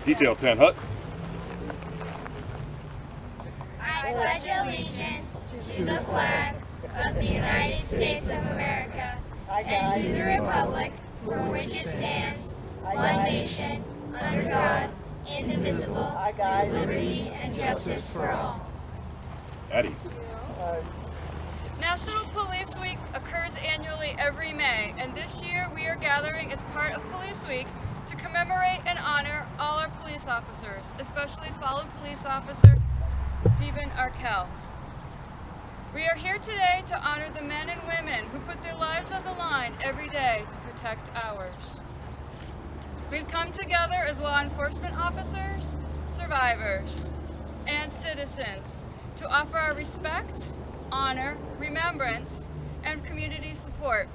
Detail 10, Hut. I pledge allegiance to the flag of the United States of America and to the republic for which it stands, one nation, under God, indivisible, with liberty and justice for all. Addie. National Police Week occurs annually every May, and this year we are gathering as part of Police Week to commemorate and honor all our police officers, especially fallen police officer Stephen Arkell. We are here today to honor the men and women who put their lives on the line every day to protect ours. We've come together as law enforcement officers, survivors, and citizens to offer our respect, honor, remembrance, and community support,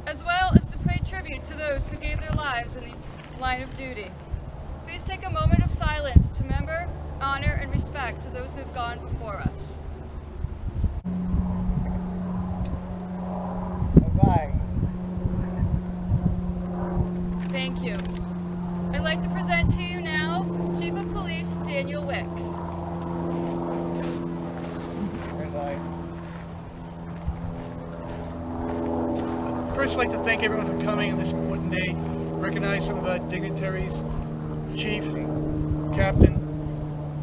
as well as to pay tribute to those who gave their lives in the line of duty. Please take a moment of silence to remember, honor, and respect to those who have gone before us. Bye-bye. Thank you. I'd like to present to you now Chief of Police Daniel Wicks. First, I'd like to thank everyone for coming on this important day. Recognize some of our dignitaries, chief, captain,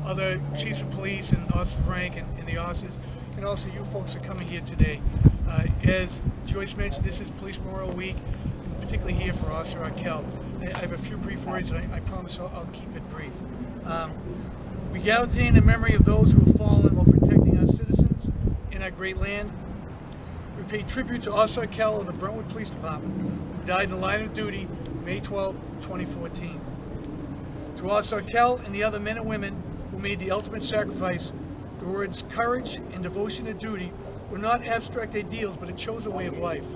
other chiefs of police and officers of rank and the officers, and also you folks are coming here today. As Joyce mentioned, this is Police Memorial Week, and particularly here for Officer Arkell. I have a few brief words, and I promise I'll keep it brief. We gather today in the memory of those who have fallen while protecting our citizens in our great land. We pay tribute to Officer Arkell of the Brentwood Police Department, who died in the line of duty May 12, 2014. To Officer Arkell and the other men and women who made the ultimate sacrifice, the words courage and devotion to duty were not abstract ideals, but a chosen way of life.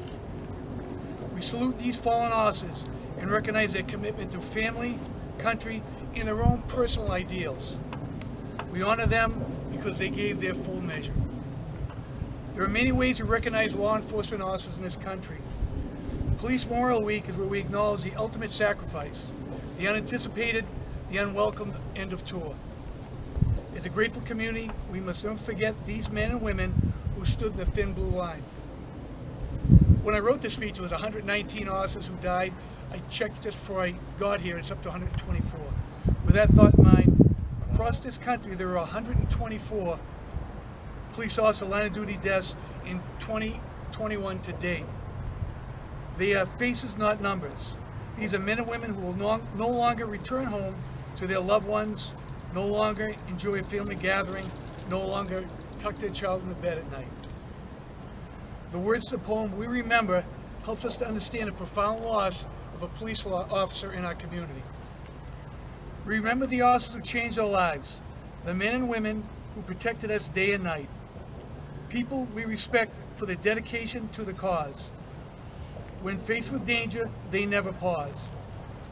We salute these fallen officers and recognize their commitment to family, country, and their own personal ideals. We honor them because they gave their full measure. There are many ways to recognize law enforcement officers in this country. Police Memorial Week is where we acknowledge the ultimate sacrifice, the unanticipated, the unwelcomed end of tour. As a grateful community, we must never forget these men and women who stood in the thin blue line. When I wrote this speech, it was 119 officers who died. I checked just before I got here, it's up to 124. With that thought in mind, across this country, there are 124 police officer line of duty deaths in 2021 to date. They are faces, not numbers. These are men and women who will no longer return home to their loved ones, no longer enjoy a family gathering, no longer tuck their child in the bed at night. The words to the poem, We Remember, helps us to understand the profound loss of a police officer in our community. We remember the officers who changed our lives, the men and women who protected us day and night. People we respect for their dedication to the cause. When faced with danger, they never pause.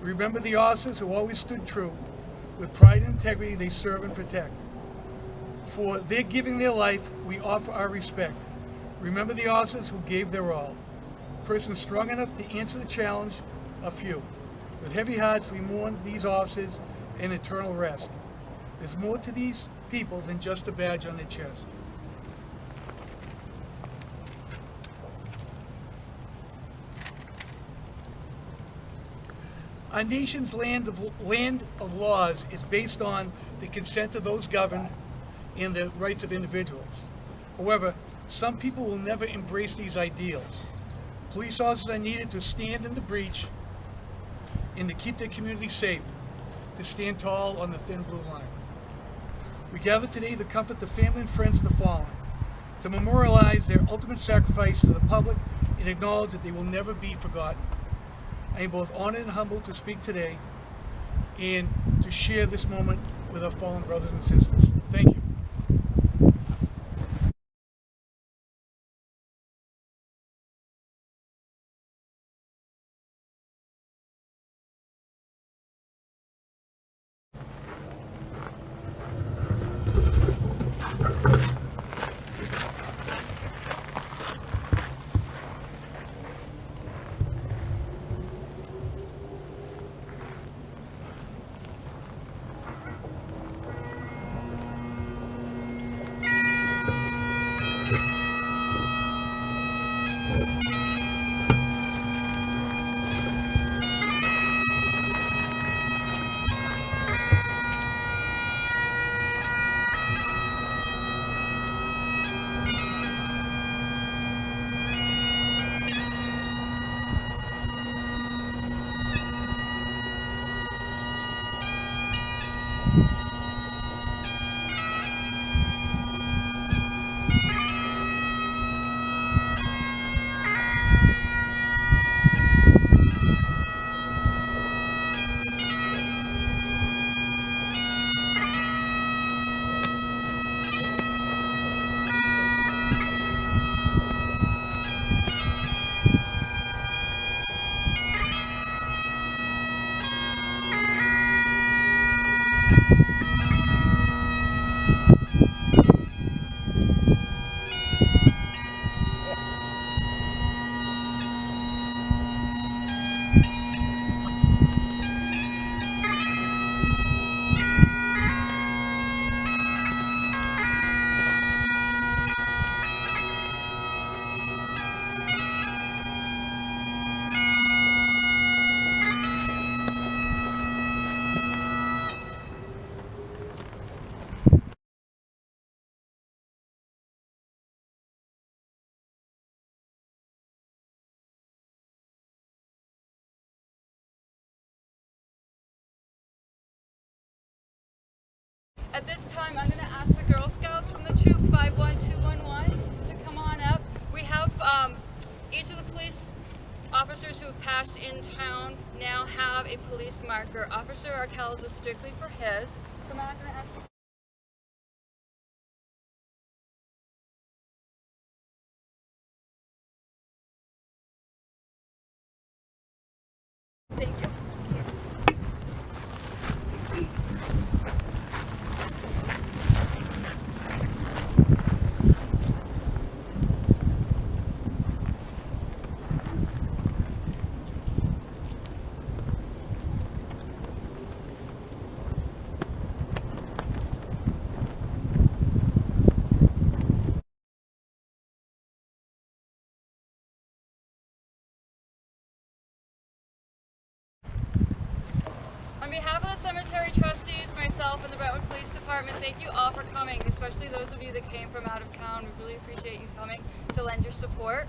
We remember the officers who always stood true. With pride and integrity, they serve and protect. For their giving their life, we offer our respect. Remember the officers who gave their all. Persons strong enough to answer the challenge are few. With heavy hearts, we mourn these officers in eternal rest. There's more to these people than just a badge on their chest. Our nation's land of laws is based on the consent of those governed and the rights of individuals. However, some people will never embrace these ideals. Police officers are needed to stand in the breach and to keep their community safe, to stand tall on the thin blue line. We gather today to comfort the family and friends of the fallen, to memorialize their ultimate sacrifice to the public and acknowledge that they will never be forgotten. I am both honored and humbled to speak today and to share this moment with our fallen brothers and sisters. Thank you. At this time, I'm going to ask the Girl Scouts from the troop 51211 to come on up. We have each of the police officers who have passed in town now have a police marker. Officer Arkell's is strictly for his. So I'm going to ask you. Thank you. On behalf of the cemetery trustees, myself, and the Brentwood Police Department, thank you all for coming, especially those of you that came from out of town. We really appreciate you coming to lend your support.